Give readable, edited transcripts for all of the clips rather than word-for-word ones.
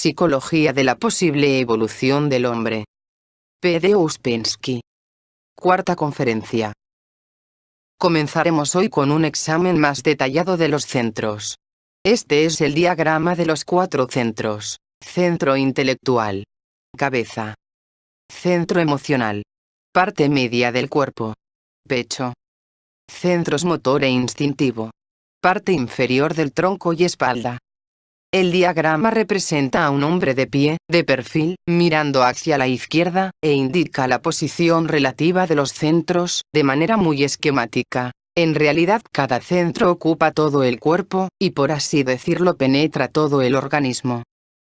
Psicología de la posible evolución del hombre. P. D. Ouspensky. Cuarta conferencia. Comenzaremos hoy con un examen más detallado de los centros. Este es el diagrama de los 4 centros. Centro intelectual. Cabeza. Centro emocional. Parte media del cuerpo. Pecho. Centros motor e instintivo. Parte inferior del tronco y espalda. El diagrama representa a un hombre de pie, de perfil, mirando hacia la izquierda, e indica la posición relativa de los centros, de manera muy esquemática. En realidad cada centro ocupa todo el cuerpo, y por así decirlo penetra todo el organismo.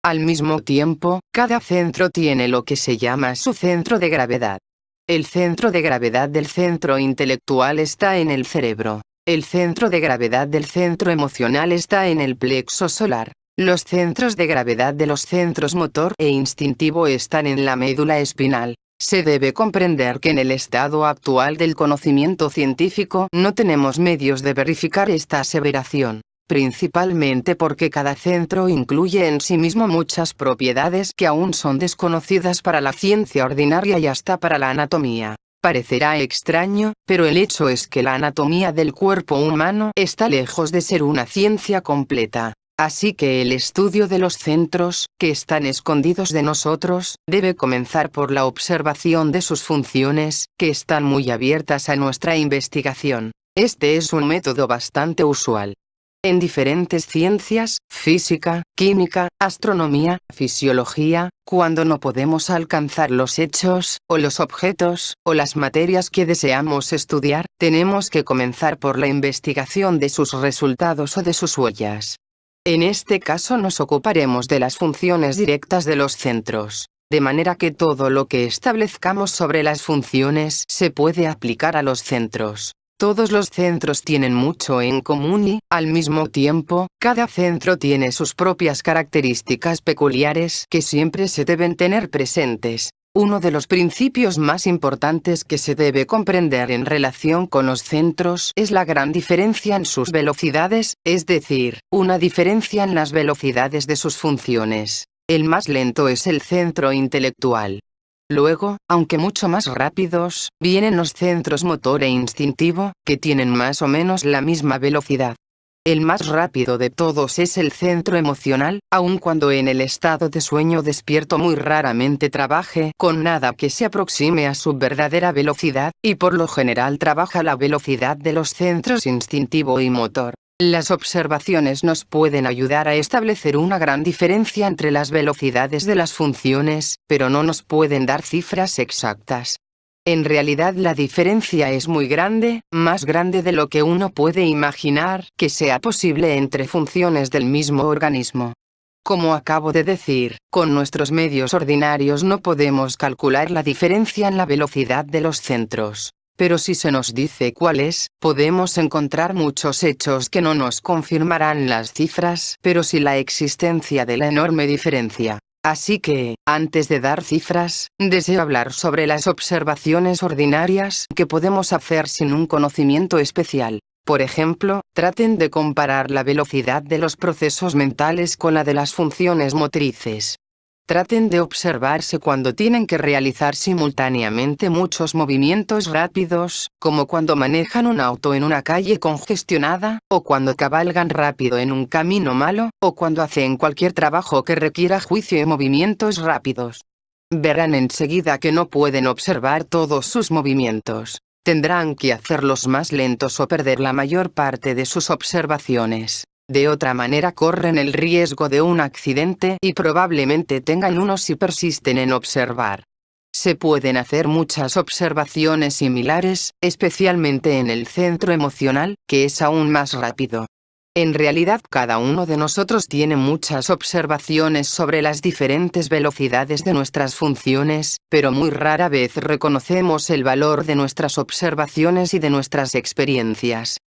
Al mismo tiempo, cada centro tiene lo que se llama su centro de gravedad. El centro de gravedad del centro intelectual está en el cerebro. El centro de gravedad del centro emocional está en el plexo solar. Los centros de gravedad de los centros motor e instintivo están en la médula espinal. Se debe comprender que en el estado actual del conocimiento científico no tenemos medios de verificar esta aseveración, principalmente porque cada centro incluye en sí mismo muchas propiedades que aún son desconocidas para la ciencia ordinaria y hasta para la anatomía. Parecerá extraño, pero el hecho es que la anatomía del cuerpo humano está lejos de ser una ciencia completa. Así que el estudio de los centros, que están escondidos de nosotros, debe comenzar por la observación de sus funciones, que están muy abiertas a nuestra investigación. Este es un método bastante usual en diferentes ciencias, física, química, astronomía, fisiología, cuando no podemos alcanzar los hechos, o los objetos, o las materias que deseamos estudiar, tenemos que comenzar por la investigación de sus resultados o de sus huellas. En este caso nos ocuparemos de las funciones directas de los centros, de manera que todo lo que establezcamos sobre las funciones se puede aplicar a los centros. Todos los centros tienen mucho en común y, al mismo tiempo, cada centro tiene sus propias características peculiares que siempre se deben tener presentes. Uno de los principios más importantes que se debe comprender en relación con los centros es la gran diferencia en sus velocidades, es decir, una diferencia en las velocidades de sus funciones. El más lento es el centro intelectual. Luego, aunque mucho más rápidos, vienen los centros motor e instintivo, que tienen más o menos la misma velocidad. El más rápido de todos es el centro emocional, aun cuando en el estado de sueño despierto muy raramente trabaje con nada que se aproxime a su verdadera velocidad, y por lo general trabaja a la velocidad de los centros instintivo y motor. Las observaciones nos pueden ayudar a establecer una gran diferencia entre las velocidades de las funciones, pero no nos pueden dar cifras exactas. En realidad la diferencia es muy grande, más grande de lo que uno puede imaginar que sea posible entre funciones del mismo organismo. Como acabo de decir, con nuestros medios ordinarios no podemos calcular la diferencia en la velocidad de los centros. Pero si se nos dice cuál es, podemos encontrar muchos hechos que no nos confirmarán las cifras, pero sí la existencia de la enorme diferencia. Así que, antes de dar cifras, deseo hablar sobre las observaciones ordinarias que podemos hacer sin un conocimiento especial. Por ejemplo, traten de comparar la velocidad de los procesos mentales con la de las funciones motrices. Traten de observarse cuando tienen que realizar simultáneamente muchos movimientos rápidos, como cuando manejan un auto en una calle congestionada, o cuando cabalgan rápido en un camino malo, o cuando hacen cualquier trabajo que requiera juicio y movimientos rápidos. Verán enseguida que no pueden observar todos sus movimientos. Tendrán que hacerlos más lentos o perder la mayor parte de sus observaciones. De otra manera corren el riesgo de un accidente y probablemente tengan uno si persisten en observar. Se pueden hacer muchas observaciones similares, especialmente en el centro emocional, que es aún más rápido. En realidad cada uno de nosotros tiene muchas observaciones sobre las diferentes velocidades de nuestras funciones, pero muy rara vez reconocemos el valor de nuestras observaciones y de nuestras experiencias.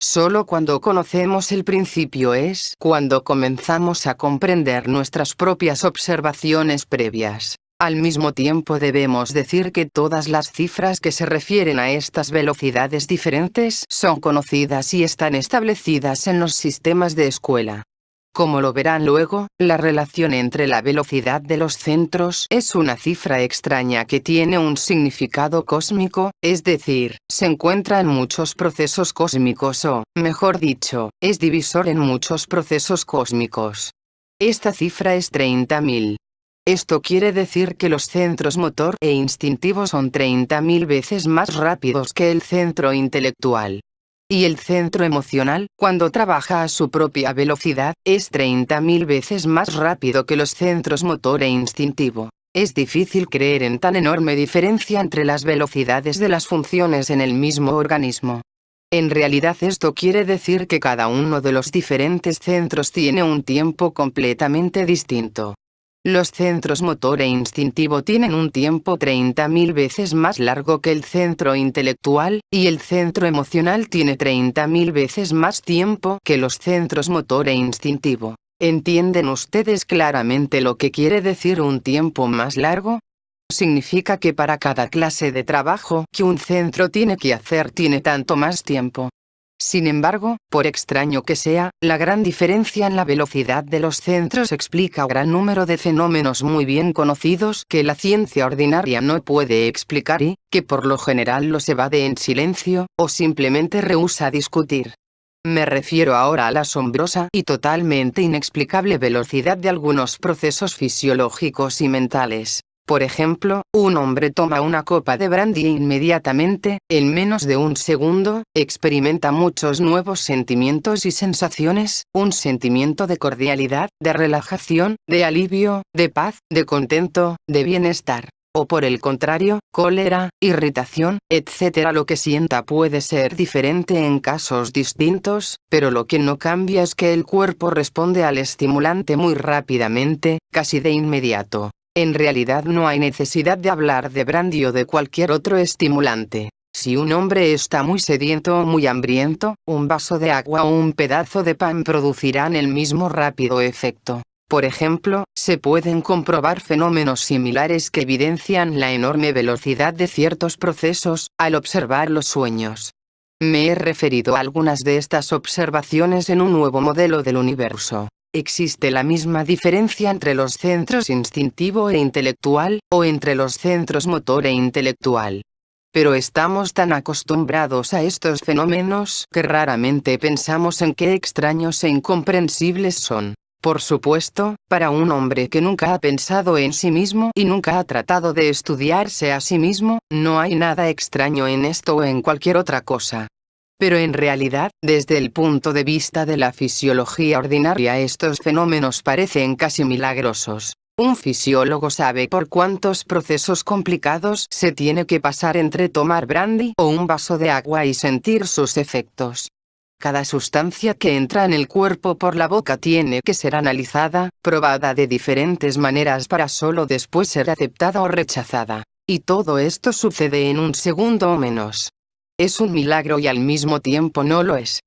Solo cuando conocemos el principio es cuando comenzamos a comprender nuestras propias observaciones previas. Al mismo tiempo debemos decir que todas las cifras que se refieren a estas velocidades diferentes son conocidas y están establecidas en los sistemas de escuela. Como lo verán luego, la relación entre la velocidad de los centros es una cifra extraña que tiene un significado cósmico, es decir, se encuentra en muchos procesos cósmicos o, mejor dicho, es divisor en muchos procesos cósmicos. Esta cifra es 30.000. Esto quiere decir que los centros motor e instintivo son 30.000 veces más rápidos que el centro intelectual. Y el centro emocional, cuando trabaja a su propia velocidad, es 30.000 veces más rápido que los centros motor e instintivo. Es difícil creer en tan enorme diferencia entre las velocidades de las funciones en el mismo organismo. En realidad esto quiere decir que cada uno de los diferentes centros tiene un tiempo completamente distinto. Los centros motor e instintivo tienen un tiempo 30.000 veces más largo que el centro intelectual, y el centro emocional tiene 30.000 veces más tiempo que los centros motor e instintivo. ¿Entienden ustedes claramente lo que quiere decir un tiempo más largo? Significa que para cada clase de trabajo que un centro tiene que hacer tiene tanto más tiempo. Sin embargo, por extraño que sea, la gran diferencia en la velocidad de los centros explica un gran número de fenómenos muy bien conocidos que la ciencia ordinaria no puede explicar y, que por lo general los evade en silencio, o simplemente rehúsa discutir. Me refiero ahora a la asombrosa y totalmente inexplicable velocidad de algunos procesos fisiológicos y mentales. Por ejemplo, un hombre toma una copa de brandy e inmediatamente, en menos de un segundo, experimenta muchos nuevos sentimientos y sensaciones, un sentimiento de cordialidad, de relajación, de alivio, de paz, de contento, de bienestar. O por el contrario, cólera, irritación, etc. Lo que sienta puede ser diferente en casos distintos, pero lo que no cambia es que el cuerpo responde al estimulante muy rápidamente, casi de inmediato. En realidad no hay necesidad de hablar de brandy o de cualquier otro estimulante. Si un hombre está muy sediento o muy hambriento, un vaso de agua o un pedazo de pan producirán el mismo rápido efecto. Por ejemplo, se pueden comprobar fenómenos similares que evidencian la enorme velocidad de ciertos procesos, al observar los sueños. Me he referido a algunas de estas observaciones en un nuevo modelo del universo. ¿Existe la misma diferencia entre los centros instintivo e intelectual, o entre los centros motor e intelectual? Pero estamos tan acostumbrados a estos fenómenos que raramente pensamos en qué extraños e incomprensibles son. Por supuesto, para un hombre que nunca ha pensado en sí mismo y nunca ha tratado de estudiarse a sí mismo, no hay nada extraño en esto o en cualquier otra cosa. Pero en realidad, desde el punto de vista de la fisiología ordinaria, estos fenómenos parecen casi milagrosos. Un fisiólogo sabe por cuántos procesos complicados se tiene que pasar entre tomar brandy o un vaso de agua y sentir sus efectos. Cada sustancia que entra en el cuerpo por la boca tiene que ser analizada, probada de diferentes maneras para solo después ser aceptada o rechazada. Y todo esto sucede en un segundo o menos. Es un milagro y al mismo tiempo no lo es.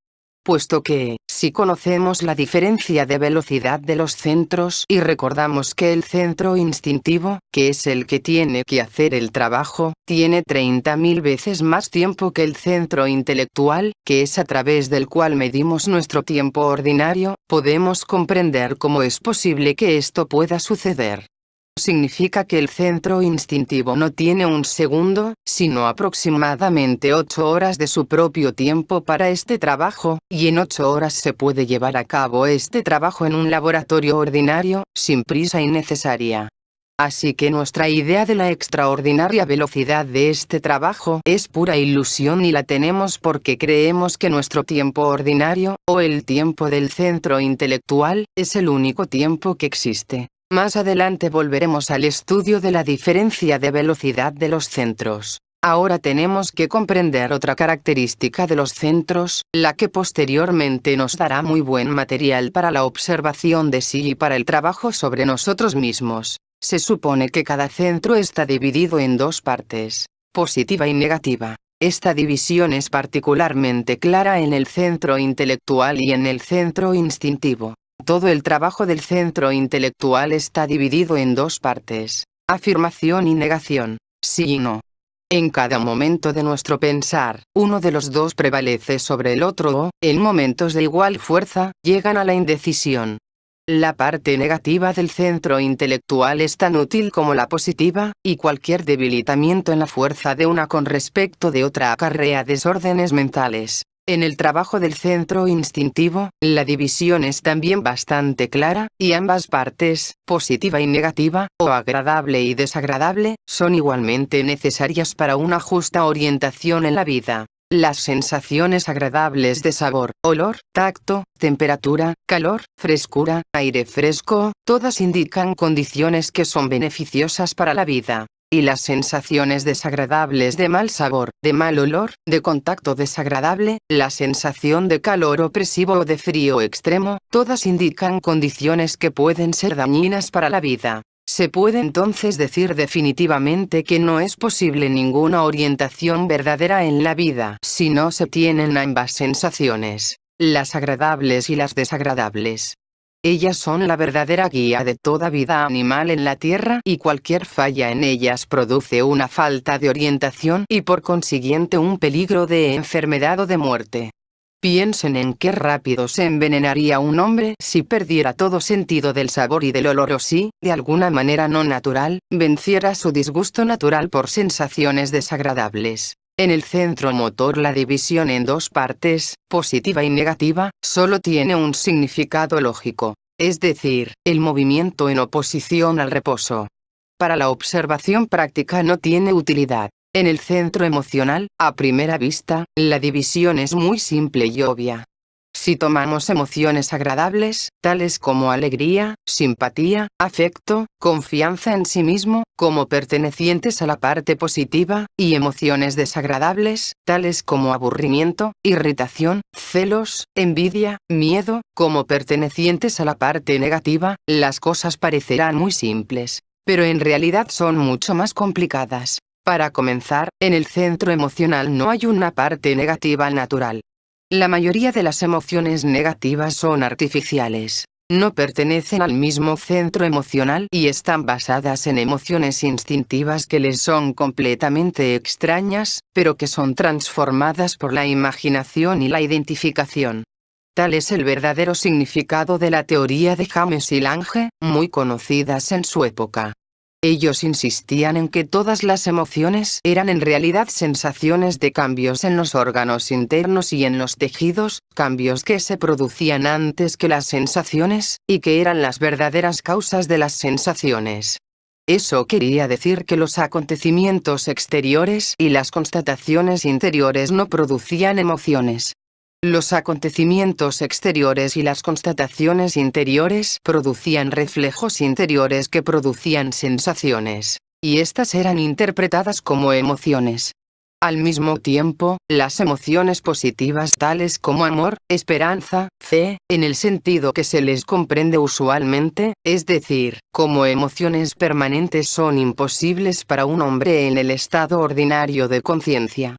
Puesto que, si conocemos la diferencia de velocidad de los centros y recordamos que el centro instintivo, que es el que tiene que hacer el trabajo, tiene 30.000 veces más tiempo que el centro intelectual, que es a través del cual medimos nuestro tiempo ordinario, podemos comprender cómo es posible que esto pueda suceder. Significa que el centro instintivo no tiene un segundo, sino aproximadamente 8 horas de su propio tiempo para este trabajo, y en 8 horas se puede llevar a cabo este trabajo en un laboratorio ordinario, sin prisa innecesaria. Así que nuestra idea de la extraordinaria velocidad de este trabajo es pura ilusión y la tenemos porque creemos que nuestro tiempo ordinario, o el tiempo del centro intelectual, es el único tiempo que existe. Más adelante volveremos al estudio de la diferencia de velocidad de los centros. Ahora tenemos que comprender otra característica de los centros, la que posteriormente nos dará muy buen material para la observación de sí y para el trabajo sobre nosotros mismos. Se supone que cada centro está dividido en dos partes, positiva y negativa. Esta división es particularmente clara en el centro intelectual y en el centro instintivo. Todo el trabajo del centro intelectual está dividido en dos partes, afirmación y negación, sí y no. En cada momento de nuestro pensar, uno de los dos prevalece sobre el otro o, en momentos de igual fuerza, llegan a la indecisión. La parte negativa del centro intelectual es tan útil como la positiva, y cualquier debilitamiento en la fuerza de una con respecto de otra acarrea desórdenes mentales. En el trabajo del centro instintivo, la división es también bastante clara, y ambas partes, positiva y negativa, o agradable y desagradable, son igualmente necesarias para una justa orientación en la vida. Las sensaciones agradables de sabor, olor, tacto, temperatura, calor, frescura, aire fresco, todas indican condiciones que son beneficiosas para la vida. Y las sensaciones desagradables de mal sabor, de mal olor, de contacto desagradable, la sensación de calor opresivo o de frío extremo, todas indican condiciones que pueden ser dañinas para la vida. Se puede entonces decir definitivamente que no es posible ninguna orientación verdadera en la vida si no se tienen ambas sensaciones, las agradables y las desagradables. Ellas son la verdadera guía de toda vida animal en la tierra y cualquier falla en ellas produce una falta de orientación y por consiguiente un peligro de enfermedad o de muerte. Piensen en qué rápido se envenenaría un hombre si perdiera todo sentido del sabor y del olor o si, de alguna manera no natural, venciera su disgusto natural por sensaciones desagradables. En el centro motor la división en dos partes, positiva y negativa, solo tiene un significado lógico, es decir, el movimiento en oposición al reposo. Para la observación práctica no tiene utilidad. En el centro emocional, a primera vista, la división es muy simple y obvia. Si tomamos emociones agradables, tales como alegría, simpatía, afecto, confianza en sí mismo, como pertenecientes a la parte positiva, y emociones desagradables, tales como aburrimiento, irritación, celos, envidia, miedo, como pertenecientes a la parte negativa, las cosas parecerán muy simples, pero en realidad son mucho más complicadas. Para comenzar, en el centro emocional no hay una parte negativa natural. La mayoría de las emociones negativas son artificiales. No pertenecen al mismo centro emocional y están basadas en emociones instintivas que les son completamente extrañas, pero que son transformadas por la imaginación y la identificación. Tal es el verdadero significado de la teoría de James y Lange, muy conocidas en su época. Ellos insistían en que todas las emociones eran en realidad sensaciones de cambios en los órganos internos y en los tejidos, cambios que se producían antes que las sensaciones, y que eran las verdaderas causas de las sensaciones. Eso quería decir que los acontecimientos exteriores y las constataciones interiores no producían emociones. Los acontecimientos exteriores y las constataciones interiores producían reflejos interiores que producían sensaciones, y estas eran interpretadas como emociones. Al mismo tiempo, las emociones positivas tales como amor, esperanza, fe, en el sentido que se les comprende usualmente, es decir, como emociones permanentes son imposibles para un hombre en el estado ordinario de conciencia.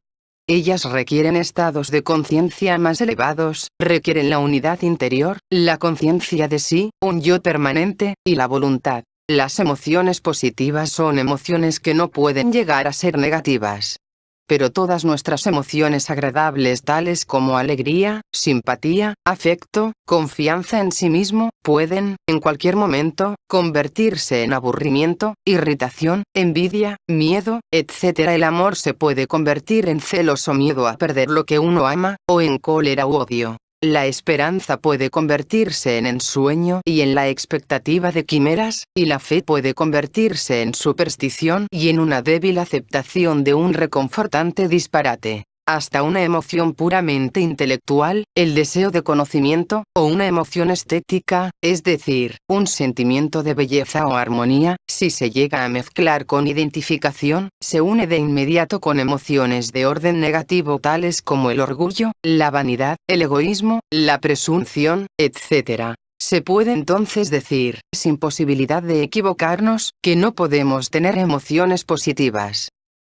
Ellas requieren estados de conciencia más elevados, requieren la unidad interior, la conciencia de sí, un yo permanente, y la voluntad. Las emociones positivas son emociones que no pueden llegar a ser negativas. Pero todas nuestras emociones agradables tales como alegría, simpatía, afecto, confianza en sí mismo, pueden, en cualquier momento, convertirse en aburrimiento, irritación, envidia, miedo, etc. El amor se puede convertir en celos o miedo a perder lo que uno ama, o en cólera u odio. La esperanza puede convertirse en ensueño y en la expectativa de quimeras, y la fe puede convertirse en superstición y en una débil aceptación de un reconfortante disparate. Hasta una emoción puramente intelectual, el deseo de conocimiento, o una emoción estética, es decir, un sentimiento de belleza o armonía, si se llega a mezclar con identificación, se une de inmediato con emociones de orden negativo tales como el orgullo, la vanidad, el egoísmo, la presunción, etc. Se puede entonces decir, sin posibilidad de equivocarnos, que no podemos tener emociones positivas.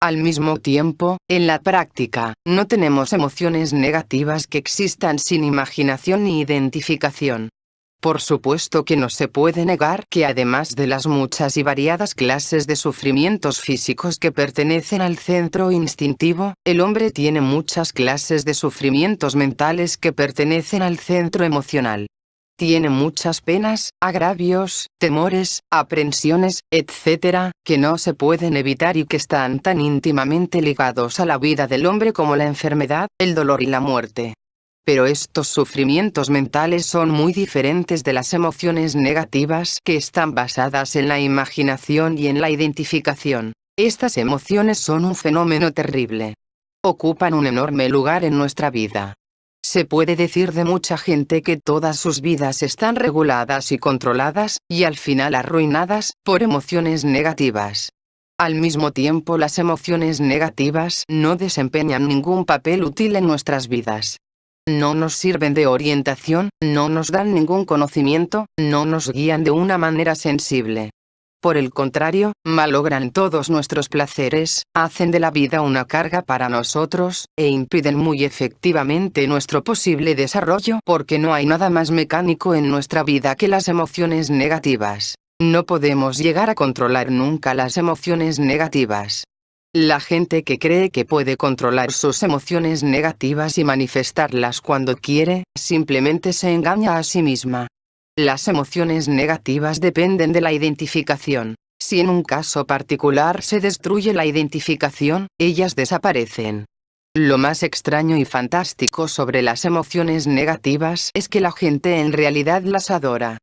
Al mismo tiempo, en la práctica, no tenemos emociones negativas que existan sin imaginación ni identificación. Por supuesto que no se puede negar que además de las muchas y variadas clases de sufrimientos físicos que pertenecen al centro instintivo, el hombre tiene muchas clases de sufrimientos mentales que pertenecen al centro emocional. tiene muchas penas, agravios, temores, aprensiones, etc., que no se pueden evitar y que están tan íntimamente ligados a la vida del hombre como la enfermedad, el dolor y la muerte. Pero estos sufrimientos mentales son muy diferentes de las emociones negativas que están basadas en la imaginación y en la identificación. Estas emociones son un fenómeno terrible. Ocupan un enorme lugar en nuestra vida. Se puede decir de mucha gente que todas sus vidas están reguladas y controladas, y al final arruinadas, por emociones negativas. Al mismo tiempo, las emociones negativas no desempeñan ningún papel útil en nuestras vidas. No nos sirven de orientación, no nos dan ningún conocimiento, no nos guían de una manera sensible. Por el contrario, malogran todos nuestros placeres, hacen de la vida una carga para nosotros, e impiden muy efectivamente nuestro posible desarrollo porque no hay nada más mecánico en nuestra vida que las emociones negativas. No podemos llegar a controlar nunca las emociones negativas. La gente que cree que puede controlar sus emociones negativas y manifestarlas cuando quiere, simplemente se engaña a sí misma. Las emociones negativas dependen de la identificación. Si en un caso particular se destruye la identificación, ellas desaparecen. Lo más extraño y fantástico sobre las emociones negativas es que la gente en realidad las adora.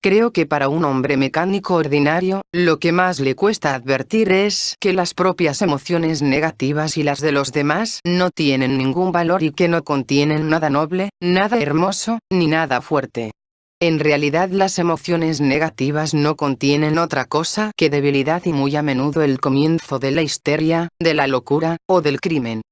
Creo que para un hombre mecánico ordinario, lo que más le cuesta advertir es que las propias emociones negativas y las de los demás no tienen ningún valor y que no contienen nada noble, nada hermoso, ni nada fuerte. En realidad las emociones negativas no contienen otra cosa que debilidad y muy a menudo el comienzo de la histeria, de la locura, o del crimen.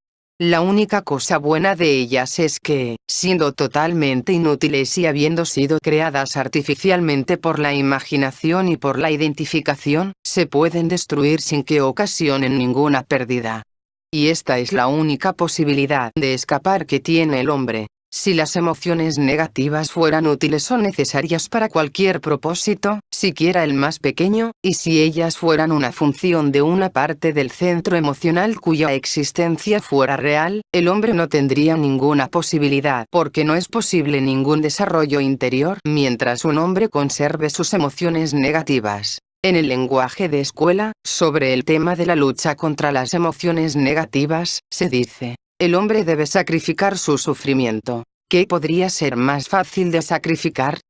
La única cosa buena de ellas es que, siendo totalmente inútiles y habiendo sido creadas artificialmente por la imaginación y por la identificación, se pueden destruir sin que ocasionen ninguna pérdida. Y esta es la única posibilidad de escapar que tiene el hombre. Si las emociones negativas fueran útiles o necesarias para cualquier propósito, siquiera el más pequeño, y si ellas fueran una función de una parte del centro emocional cuya existencia fuera real, el hombre no tendría ninguna posibilidad porque no es posible ningún desarrollo interior mientras un hombre conserve sus emociones negativas. En el lenguaje de escuela, sobre el tema de la lucha contra las emociones negativas, se dice: el hombre debe sacrificar su sufrimiento. ¿Qué podría ser más fácil de sacrificar?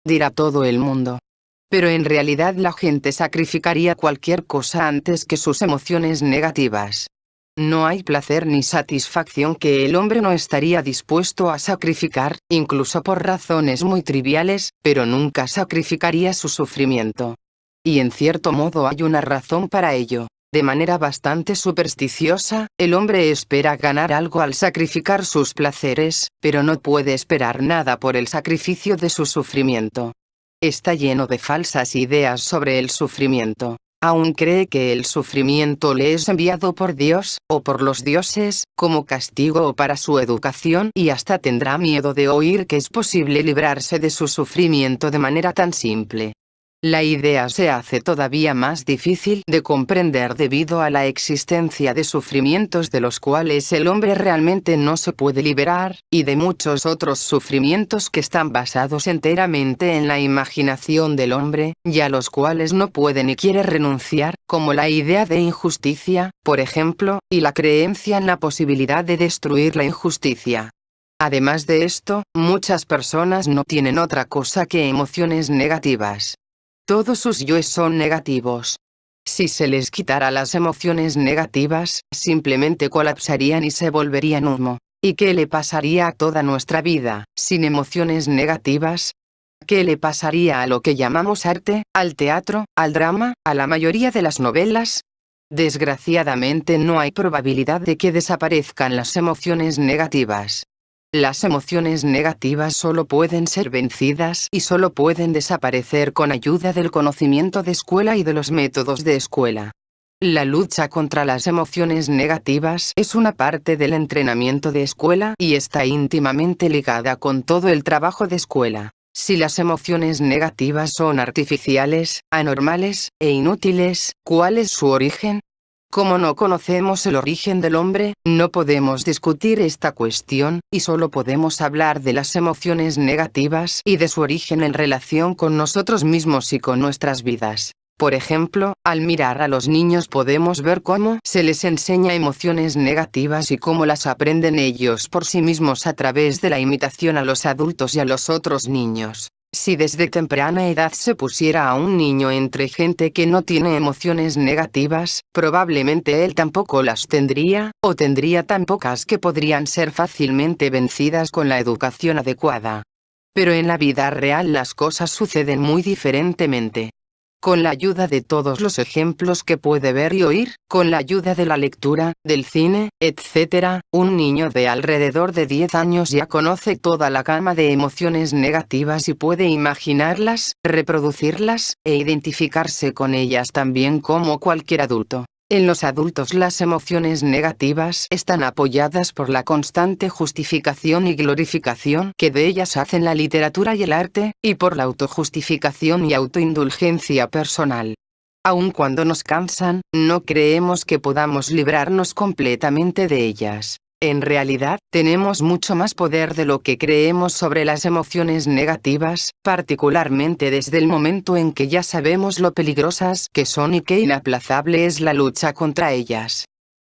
Dirá todo el mundo. Pero en realidad la gente sacrificaría cualquier cosa antes que sus emociones negativas. No hay placer ni satisfacción que el hombre no estaría dispuesto a sacrificar, incluso por razones muy triviales, pero nunca sacrificaría su sufrimiento. Y en cierto modo hay una razón para ello. De manera bastante supersticiosa, el hombre espera ganar algo al sacrificar sus placeres, pero no puede esperar nada por el sacrificio de su sufrimiento. Está lleno de falsas ideas sobre el sufrimiento. Aún cree que el sufrimiento le es enviado por Dios, o por los dioses, como castigo o para su educación, y hasta tendrá miedo de oír que es posible librarse de su sufrimiento de manera tan simple. La idea se hace todavía más difícil de comprender debido a la existencia de sufrimientos de los cuales el hombre realmente no se puede liberar, y de muchos otros sufrimientos que están basados enteramente en la imaginación del hombre, y a los cuales no puede ni quiere renunciar, como la idea de injusticia, por ejemplo, y la creencia en la posibilidad de destruir la injusticia. Además de esto, muchas personas no tienen otra cosa que emociones negativas. Todos sus yoes son negativos. Si se les quitara las emociones negativas, simplemente colapsarían y se volverían humo. ¿Y qué le pasaría a toda nuestra vida, sin emociones negativas? ¿Qué le pasaría a lo que llamamos arte, al teatro, al drama, a la mayoría de las novelas? Desgraciadamente no hay probabilidad de que desaparezcan las emociones negativas. Las emociones negativas solo pueden ser vencidas y solo pueden desaparecer con ayuda del conocimiento de escuela y de los métodos de escuela. La lucha contra las emociones negativas es una parte del entrenamiento de escuela y está íntimamente ligada con todo el trabajo de escuela. Si las emociones negativas son artificiales, anormales, e inútiles, ¿cuál es su origen? Como no conocemos el origen del hombre, no podemos discutir esta cuestión, y solo podemos hablar de las emociones negativas y de su origen en relación con nosotros mismos y con nuestras vidas. Por ejemplo, al mirar a los niños podemos ver cómo se les enseña emociones negativas y cómo las aprenden ellos por sí mismos a través de la imitación a los adultos y a los otros niños. Si desde temprana edad se pusiera a un niño entre gente que no tiene emociones negativas, probablemente él tampoco las tendría, o tendría tan pocas que podrían ser fácilmente vencidas con la educación adecuada. Pero en la vida real las cosas suceden muy diferentemente. Con la ayuda de todos los ejemplos que puede ver y oír, con la ayuda de la lectura, del cine, etc., un niño de alrededor de 10 años ya conoce toda la gama de emociones negativas y puede imaginarlas, reproducirlas, e identificarse con ellas tan bien como cualquier adulto. En los adultos las emociones negativas están apoyadas por la constante justificación y glorificación que de ellas hacen la literatura y el arte, y por la autojustificación y autoindulgencia personal. Aun cuando nos cansan, no creemos que podamos librarnos completamente de ellas. En realidad, tenemos mucho más poder de lo que creemos sobre las emociones negativas, particularmente desde el momento en que ya sabemos lo peligrosas que son y qué inaplazable es la lucha contra ellas.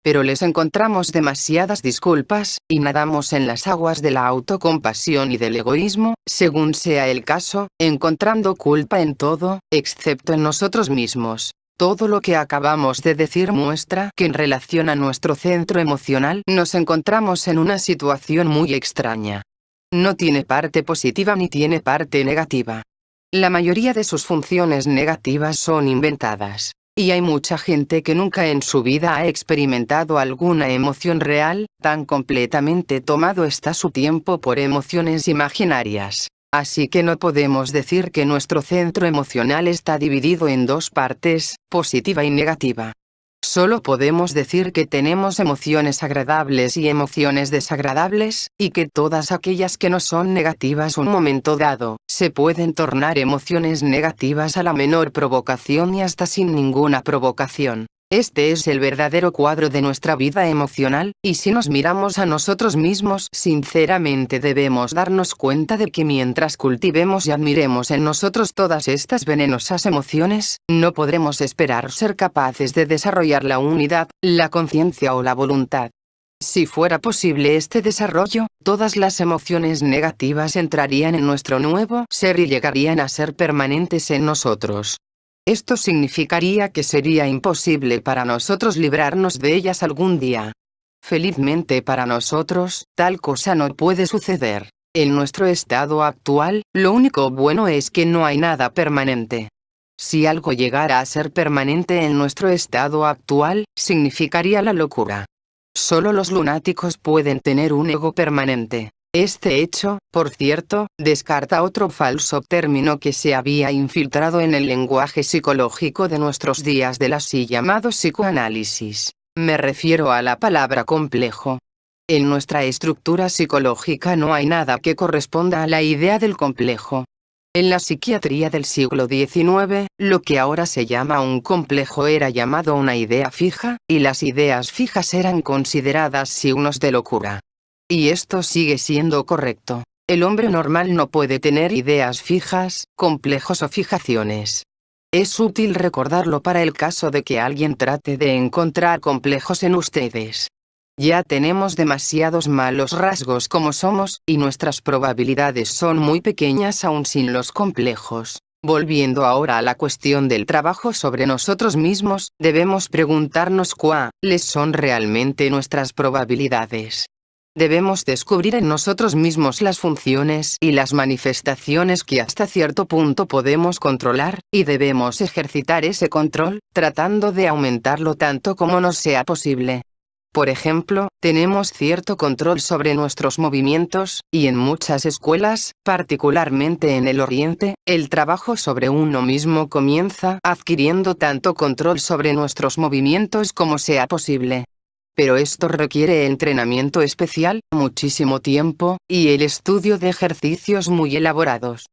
Pero les encontramos demasiadas disculpas, y nadamos en las aguas de la autocompasión y del egoísmo, según sea el caso, encontrando culpa en todo, excepto en nosotros mismos. Todo lo que acabamos de decir muestra que en relación a nuestro centro emocional nos encontramos en una situación muy extraña. No tiene parte positiva ni tiene parte negativa. La mayoría de sus funciones negativas son inventadas. Y hay mucha gente que nunca en su vida ha experimentado alguna emoción real, tan completamente tomado está su tiempo por emociones imaginarias. Así que no podemos decir que nuestro centro emocional está dividido en dos partes, positiva y negativa. Solo podemos decir que tenemos emociones agradables y emociones desagradables, y que todas aquellas que no son negativas un momento dado, se pueden tornar emociones negativas a la menor provocación y hasta sin ninguna provocación. Este es el verdadero cuadro de nuestra vida emocional, y si nos miramos a nosotros mismos sinceramente debemos darnos cuenta de que mientras cultivemos y admiremos en nosotros todas estas venenosas emociones, no podremos esperar ser capaces de desarrollar la unidad, la conciencia o la voluntad. Si fuera posible este desarrollo, todas las emociones negativas entrarían en nuestro nuevo ser y llegarían a ser permanentes en nosotros. Esto significaría que sería imposible para nosotros librarnos de ellas algún día. Felizmente para nosotros, tal cosa no puede suceder. En nuestro estado actual, lo único bueno es que no hay nada permanente. Si algo llegara a ser permanente en nuestro estado actual, significaría la locura. Solo los lunáticos pueden tener un ego permanente. Este hecho, por cierto, descarta otro falso término que se había infiltrado en el lenguaje psicológico de nuestros días del así llamado psicoanálisis. Me refiero a la palabra complejo. En nuestra estructura psicológica no hay nada que corresponda a la idea del complejo. En la psiquiatría del siglo XIX, lo que ahora se llama un complejo era llamado una idea fija, y las ideas fijas eran consideradas signos de locura. Y esto sigue siendo correcto. El hombre normal no puede tener ideas fijas, complejos o fijaciones. Es útil recordarlo para el caso de que alguien trate de encontrar complejos en ustedes. Ya tenemos demasiados malos rasgos como somos, y nuestras probabilidades son muy pequeñas aún sin los complejos. Volviendo ahora a la cuestión del trabajo sobre nosotros mismos, debemos preguntarnos cuáles son realmente nuestras probabilidades. Debemos descubrir en nosotros mismos las funciones y las manifestaciones que hasta cierto punto podemos controlar, y debemos ejercitar ese control, tratando de aumentarlo tanto como nos sea posible. Por ejemplo, tenemos cierto control sobre nuestros movimientos, y en muchas escuelas, particularmente en el Oriente, el trabajo sobre uno mismo comienza adquiriendo tanto control sobre nuestros movimientos como sea posible. Pero esto requiere entrenamiento especial, muchísimo tiempo, y el estudio de ejercicios muy elaborados.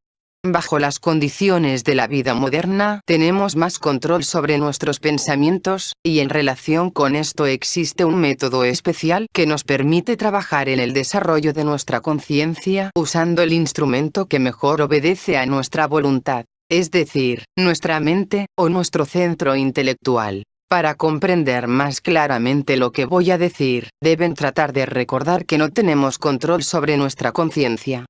Bajo las condiciones de la vida moderna, tenemos más control sobre nuestros pensamientos, y en relación con esto existe un método especial que nos permite trabajar en el desarrollo de nuestra conciencia usando el instrumento que mejor obedece a nuestra voluntad, es decir, nuestra mente, o nuestro centro intelectual. Para comprender más claramente lo que voy a decir, deben tratar de recordar que no tenemos control sobre nuestra conciencia.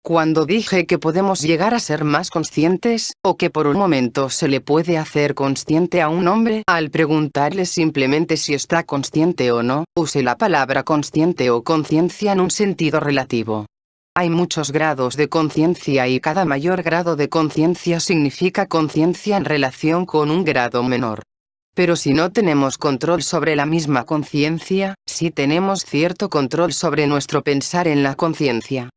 Cuando dije que podemos llegar a ser más conscientes, o que por un momento se le puede hacer consciente a un hombre al preguntarle simplemente si está consciente o no, usé la palabra consciente o conciencia en un sentido relativo. Hay muchos grados de conciencia y cada mayor grado de conciencia significa conciencia en relación con un grado menor. Pero si no tenemos control sobre la misma conciencia, sí tenemos cierto control sobre nuestro pensar en la conciencia.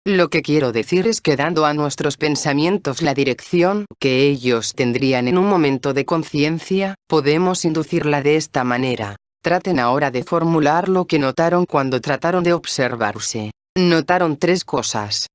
Lo que quiero decir es que dando a nuestros pensamientos la dirección que ellos tendrían en un momento de conciencia, podemos inducirla de esta manera. Traten ahora de formular lo que notaron cuando trataron de observarse. Notaron 3 cosas.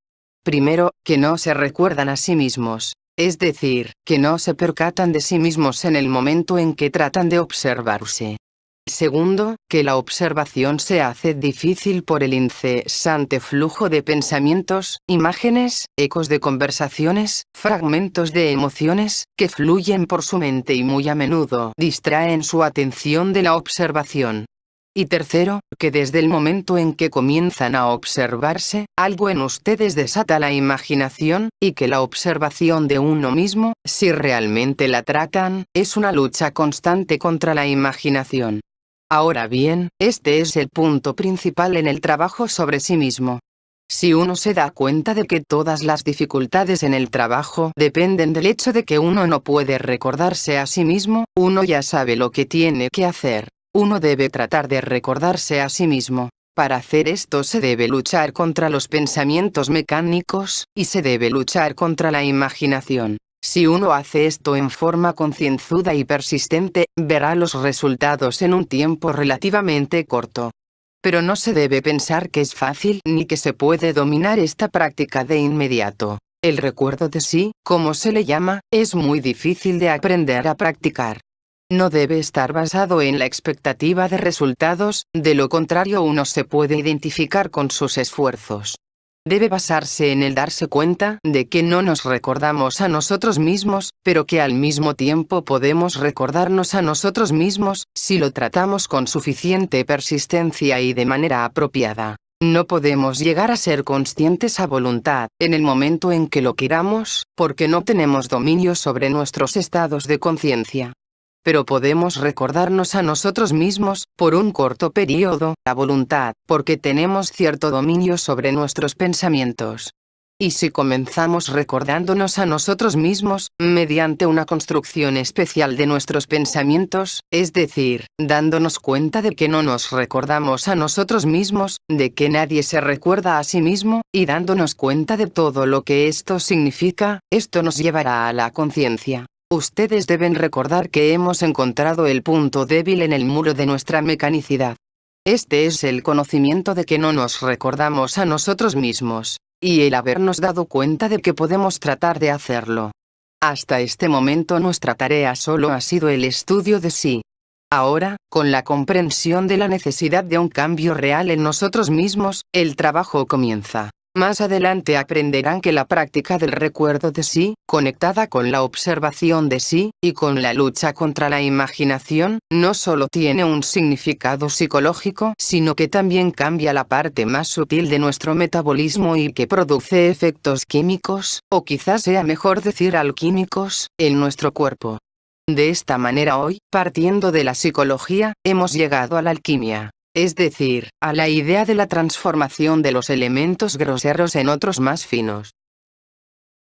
Primero, que no se recuerdan a sí mismos, es decir, que no se percatan de sí mismos en el momento en que tratan de observarse. Segundo, que la observación se hace difícil por el incesante flujo de pensamientos, imágenes, ecos de conversaciones, fragmentos de emociones, que fluyen por su mente y muy a menudo distraen su atención de la observación. Y tercero, que desde el momento en que comienzan a observarse, algo en ustedes desata la imaginación, y que la observación de uno mismo, si realmente la tratan, es una lucha constante contra la imaginación. Ahora bien, este es el punto principal en el trabajo sobre sí mismo. Si uno se da cuenta de que todas las dificultades en el trabajo dependen del hecho de que uno no puede recordarse a sí mismo, uno ya sabe lo que tiene que hacer. Uno debe tratar de recordarse a sí mismo. Para hacer esto se debe luchar contra los pensamientos mecánicos, y se debe luchar contra la imaginación. Si uno hace esto en forma concienzuda y persistente, verá los resultados en un tiempo relativamente corto. Pero no se debe pensar que es fácil ni que se puede dominar esta práctica de inmediato. El recuerdo de sí, como se le llama, es muy difícil de aprender a practicar. No debe estar basado en la expectativa de resultados, de lo contrario uno se puede identificar con sus esfuerzos. Debe basarse en el darse cuenta de que no nos recordamos a nosotros mismos, pero que al mismo tiempo podemos recordarnos a nosotros mismos, si lo tratamos con suficiente persistencia y de manera apropiada. No podemos llegar a ser conscientes a voluntad, en el momento en que lo queramos, porque no tenemos dominio sobre nuestros estados de conciencia. Pero podemos recordarnos a nosotros mismos, por un corto periodo, a voluntad, porque tenemos cierto dominio sobre nuestros pensamientos. Y si comenzamos recordándonos a nosotros mismos, mediante una construcción especial de nuestros pensamientos, es decir, dándonos cuenta de que no nos recordamos a nosotros mismos, de que nadie se recuerda a sí mismo, y dándonos cuenta de todo lo que esto significa, esto nos llevará a la conciencia. Ustedes deben recordar que hemos encontrado el punto débil en el muro de nuestra mecanicidad. Este es el conocimiento de que no nos recordamos a nosotros mismos, y el habernos dado cuenta de que podemos tratar de hacerlo. Hasta este momento nuestra tarea solo ha sido el estudio de sí. Ahora, con la comprensión de la necesidad de un cambio real en nosotros mismos, el trabajo comienza. Más adelante aprenderán que la práctica del recuerdo de sí, conectada con la observación de sí, y con la lucha contra la imaginación, no solo tiene un significado psicológico, sino que también cambia la parte más sutil de nuestro metabolismo y que produce efectos químicos, o quizás sea mejor decir alquímicos, en nuestro cuerpo. De esta manera hoy, partiendo de la psicología, hemos llegado a la alquimia. Es decir, a la idea de la transformación de los elementos groseros en otros más finos.